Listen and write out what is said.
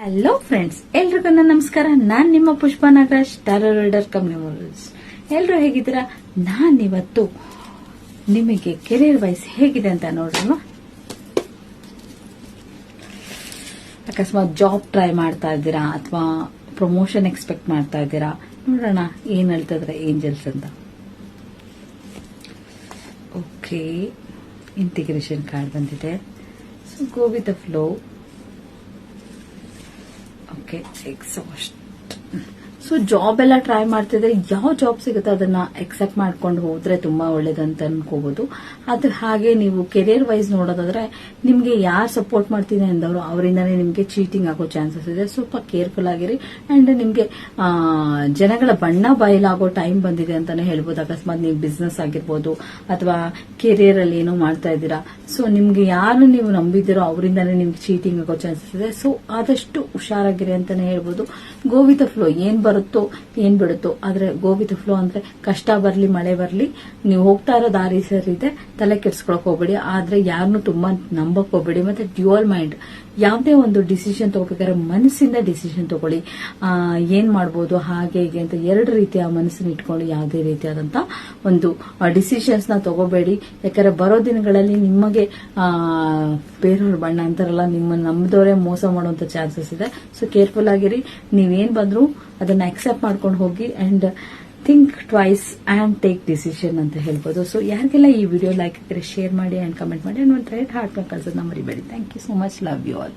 Hello friends, ಎಲ್ರಿಗೂ ನನ್ನ ನಮಸ್ಕಾರ. ನಾನ್ ನಿಮ್ಮ Pushpa Nagaraj, tarot reader cum numerals. ಎಲ್ರು ಹೇಗಿದ್ದೀರಾ? ನಾನಿವತ್ತು ನಿಮಗೆ ಕೆರಿಯರ್ ವೈಸ್ ಹೇಗಿದೆ ಅಂತ ನೋಡೋಣ. ಅಕಸ್ಮಾತ್ ಜಾಬ್ ಟ್ರೈ ಮಾಡ್ತಾ ಇದ್ದೀರಾ ಅಥವಾ ಪ್ರಮೋಷನ್ ಎಕ್ಸ್ಪೆಕ್ಟ್ ಮಾಡ್ತಾ ಇದ್ದೀರಾ, ನೋಡೋಣ ಏನ್ ಹೇಳ್ತಿದ್ರೆ ಏಂಜಲ್ಸ್ ಅಂತ. ಓಕೆ, ಇಂಟಿಗ್ರೇಷನ್ ಕಾರ್ಡ್ ಬಂದಿದೆ. So go with the flow. Okay, exhaust. So job ಎಲ್ಲ ಟ್ರೈ ಮಾಡ್ತಿದ್ರೆ ಯಾವ ಜಾಬ್ ಸಿಗುತ್ತೋ ಅದನ್ನ ಎಕ್ಸೆಪ್ಟ್ ಮಾಡ್ಕೊಂಡು ಹೋದ್ರೆ ತುಂಬಾ ಒಳ್ಳೇದಂತ ಅನ್ಕೋಬಹುದು. ಆದ್ರೆ ಹಾಗೆ ನೀವು ಕೆರಿಯರ್ ವೈಸ್ ನೋಡೋದಾದ್ರೆ ನಿಮ್ಗೆ ಯಾರು ಸಪೋರ್ಟ್ ಮಾಡ್ತೀನಿ ಅಂದವರು ಅವರಿಂದಾನೇ ನಿಮ್ಗೆ ಚೀಟಿಂಗ್ ಆಗೋ ಚಾನ್ಸಸ್ ಇದೆ. ಸ್ವಲ್ಪ ಕೇರ್ಫುಲ್ ಆಗಿರಿ. ಅಂಡ್ ನಿಮ್ಗೆ ಜನಗಳ ಬಣ್ಣ ಬಯಲಾಗೋ ಟೈಮ್ ಬಂದಿದೆ ಅಂತಾನೆ ಹೇಳ್ಬೋದು. ಅಕಸ್ಮಾತ್ ನೀವು ಬಿಸ್ನೆಸ್ ಆಗಿರ್ಬೋದು ಅಥವಾ ಕೆರಿಯರ್ ಅಲ್ಲಿ ಏನೋ ಮಾಡ್ತಾ ಇದ್ದೀರಾ, ಸೊ ನಿಮ್ಗೆ ಯಾರು ನೀವು ನಂಬಿದಿರೋ ಅವರಿಂದಾನೇ ನಿಮ್ಗೆ ಚೀಟಿಂಗ್ ಆಗೋ ಚಾನ್ಸಸ್ ಇದೆ. ಸೊ ಆದಷ್ಟು ಹುಷಾರಾಗಿರಿ ಅಂತಾನೆ ಹೇಳ್ಬೋದು. Go with the flow. ಏನ್ ಬರುತ್ತೋ ಏನ್ ಬಿಡುತ್ತೋ, ಆದ್ರೆ ಗೋ ವಿತ್ ಫ್ಲೋ ಅಂದ್ರೆ ಕಷ್ಟ ಬರ್ಲಿ ಮಳೆ ಬರ್ಲಿ ನೀವು ಹೋಗ್ತಾ ಇರೋ ದಾರಿ ಸರಿ ಇದೆ, ತಲೆ ಕೆಡ್ಸ್ಕೊಳಕ್ ಹೋಗ್ಬೇಡಿ. ಆದ್ರೆ ಯಾರನ್ನು ತುಂಬಾ ನಂಬಕ್ ಹೋಗ್ಬೇಡಿ. ಮತ್ತೆ ಡ್ಯುಯಲ್ ಮೈಂಡ್, ಯಾವುದೇ ಒಂದು ಡಿಸಿಷನ್ ತಗೋಬೇಕಾದ್ರೆ ಮನಸ್ಸಿಂದ ಡಿಸಿಷನ್ ತಗೊಳ್ಳಿ. ಏನ್ ಮಾಡ್ಬೋದು ಹಾಗೆ ಹೀಗೆ ಅಂತ ಎರಡು ರೀತಿಯ ಮನಸ್ಸನ್ನ ಇಟ್ಕೊಂಡು ಯಾವುದೇ ರೀತಿಯಾದಂತ ಒಂದು ಡಿಸಿಷನ್ಸ್ ನ ತಗೋಬೇಡಿ. ಯಾಕಂದ್ರೆ ಬರೋ ದಿನಗಳಲ್ಲಿ ನಿಮಗೆ ಬೇರೆಯವ್ರ ಬಣ್ಣ ಅಂತಾರಲ್ಲ, ನಿಮ್ಮನ್ನ ನಂಬಿದವರೇ ಮೋಸ ಮಾಡುವಂತ ಚಾನ್ಸಸ್ ಇದೆ. ಸೊ ಕೇರ್ಫುಲ್ ಆಗಿರಿ. ನೀವೇನ್ ಬಂದ್ರು ಅದನ್ನ ಅಕ್ಸೆಪ್ಟ್ ಮಾಡ್ಕೊಂಡು ಹೋಗಿ and think twice and take decision ಅಂತ ಹೇಳ್ಬೋದು. ಸೊ ಯಾರಿಗೆಲ್ಲ ಈ ವಿಡಿಯೋ ಲೈಕ್ ಆಗಿದ್ರೆ ಶೇರ್ ಮಾಡಿ ಅಂಡ್ ಕಮೆಂಟ್ ಮಾಡಿ ಅಂಡ್ ಒಂದು ರೇಟ್ ಹಾರ್ಟ್ ಕಳ್ಸೋದನ್ನ ಮರಿಬೇಡಿ. Thank you so much. Love you all.